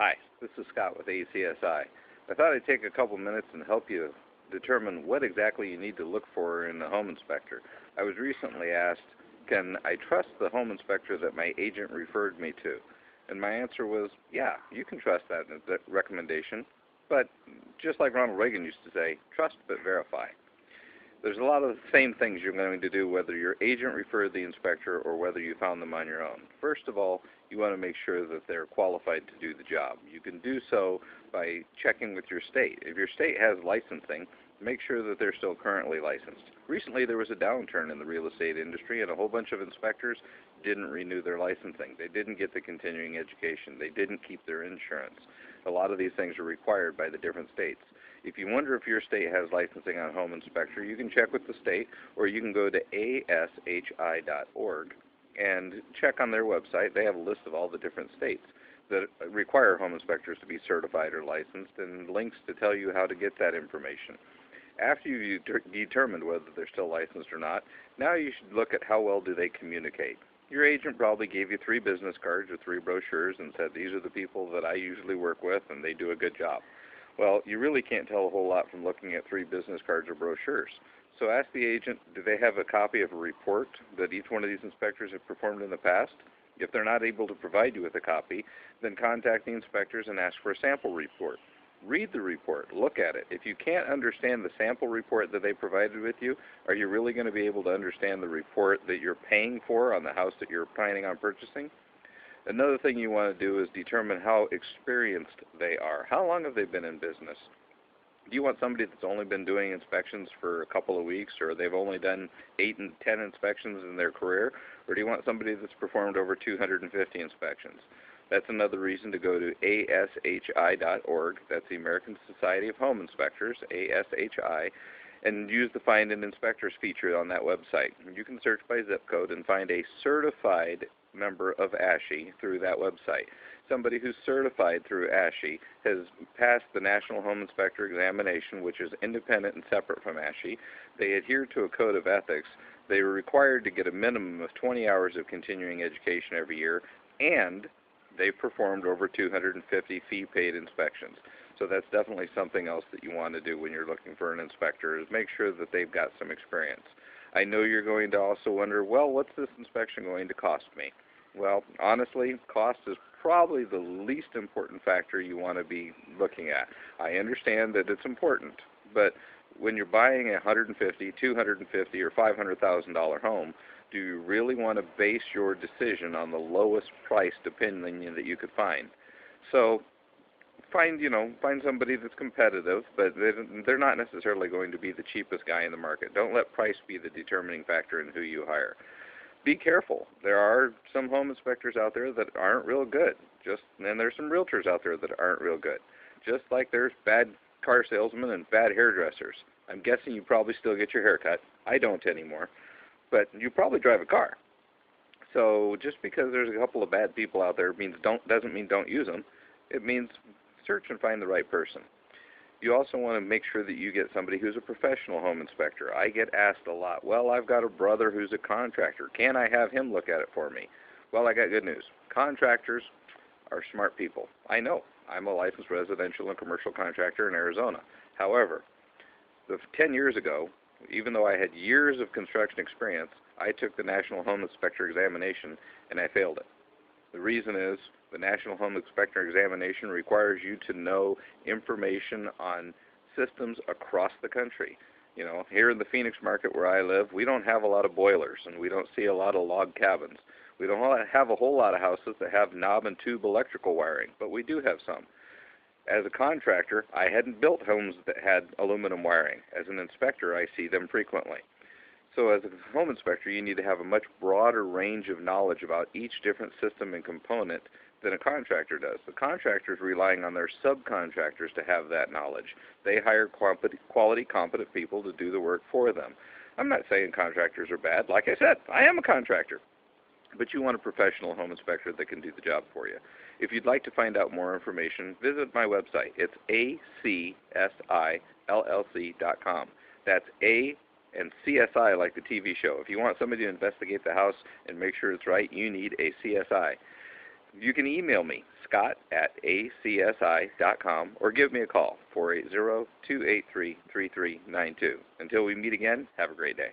Hi, this is Scott with ACSI. I thought I'd take a couple minutes and help you determine what exactly you need to look for in a home inspector. I was recently asked, can I trust the home inspector that my agent referred me to? And my answer was, yeah, you can trust that recommendation. But just like Ronald Reagan used to say, trust but verify. There's a lot of the same things you're going to do whether your agent referred the inspector or whether you found them on your own. First of all, you want to make sure that they're qualified to do the job. You can do so by checking with your state. If your state has licensing, make sure that they're still currently licensed. Recently there was a downturn in the real estate industry and a whole bunch of inspectors didn't renew their licensing. They didn't get the continuing education. They didn't keep their insurance. A lot of these things are required by the different states. If you wonder if your state has licensing on home inspector, you can check with the state, or you can go to ashi.org and check on their website. They have a list of all the different states that require home inspectors to be certified or licensed and links to tell you how to get that information. After you've determined whether they're still licensed or not, now you should look at how well do they communicate. Your agent probably gave you 3 business cards or 3 brochures and said, these are the people that I usually work with and they do a good job. Well, you really can't tell a whole lot from looking at 3 business cards or brochures. So ask the agent, do they have a copy of a report that each one of these inspectors have performed in the past? If they're not able to provide you with a copy, then contact the inspectors and ask for a sample report. Read the report. Look at it. If you can't understand the sample report that they provided with you, are you really going to be able to understand the report that you're paying for on the house that you're planning on purchasing? Another thing you want to do is determine how experienced they are. How long have they been in business? Do you want somebody that's only been doing inspections for a couple of weeks, or they've only done 8 and 10 inspections in their career? Or do you want somebody that's performed over 250 inspections? That's another reason to go to ashi.org. That's the American Society of Home Inspectors, ASHI, and use the Find an Inspectors feature on that website. You can search by zip code and find a certified member of ASHI through that website. Somebody who's certified through ASHI has passed the National Home Inspector Examination, which is independent and separate from ASHI. They adhere to a code of ethics. They were required to get a minimum of 20 hours of continuing education every year, and they've performed over 250 fee-paid inspections. So that's definitely something else that you want to do when you're looking for an inspector, is make sure that they've got some experience. I know you're going to also wonder, well, what's this inspection going to cost me? Well, honestly, cost is probably the least important factor you want to be looking at. I understand that it's important, but when you're buying a $150,000, $250,000, or $500,000 home, do you really want to base your decision on the lowest priced opinion that you could find? So find somebody that's competitive, but they're not necessarily going to be the cheapest guy in the market. Don't let price be the determining factor in who you hire. Be careful. There are some home inspectors out there that aren't real good. And there's some realtors out there that aren't real good. Just like there's bad car salesmen and bad hairdressers. I'm guessing you probably still get your hair cut. I don't anymore. But you probably drive a car. So just because there's a couple of bad people out there doesn't mean don't use them. It means search and find the right person. You also want to make sure that you get somebody who's a professional home inspector. I get asked a lot, well, I've got a brother who's a contractor. Can I have him look at it for me? Well, I got good news. Contractors are smart people. I know. I'm a licensed residential and commercial contractor in Arizona. However, 10 years ago, even though I had years of construction experience, I took the National Home Inspector Examination and I failed it. The reason is the National Home Inspector Examination requires you to know information on systems across the country. You know, here in the Phoenix market where I live, we don't have a lot of boilers and we don't see a lot of log cabins. We don't have a whole lot of houses that have knob and tube electrical wiring, but we do have some. As a contractor, I hadn't built homes that had aluminum wiring. As an inspector, I see them frequently. So as a home inspector, you need to have a much broader range of knowledge about each different system and component than a contractor does. The contractor is relying on their subcontractors to have that knowledge. They hire quality, competent people to do the work for them. I'm not saying contractors are bad. Like I said, I am a contractor. But you want a professional home inspector that can do the job for you. If you'd like to find out more information, visit my website. It's ACSILLC.com. That's A and CSI, like the TV show. If you want somebody to investigate the house and make sure it's right, you need a CSI. You can email me, scott@acsi.com, or give me a call, 480-283-3392. Until we meet again, have a great day.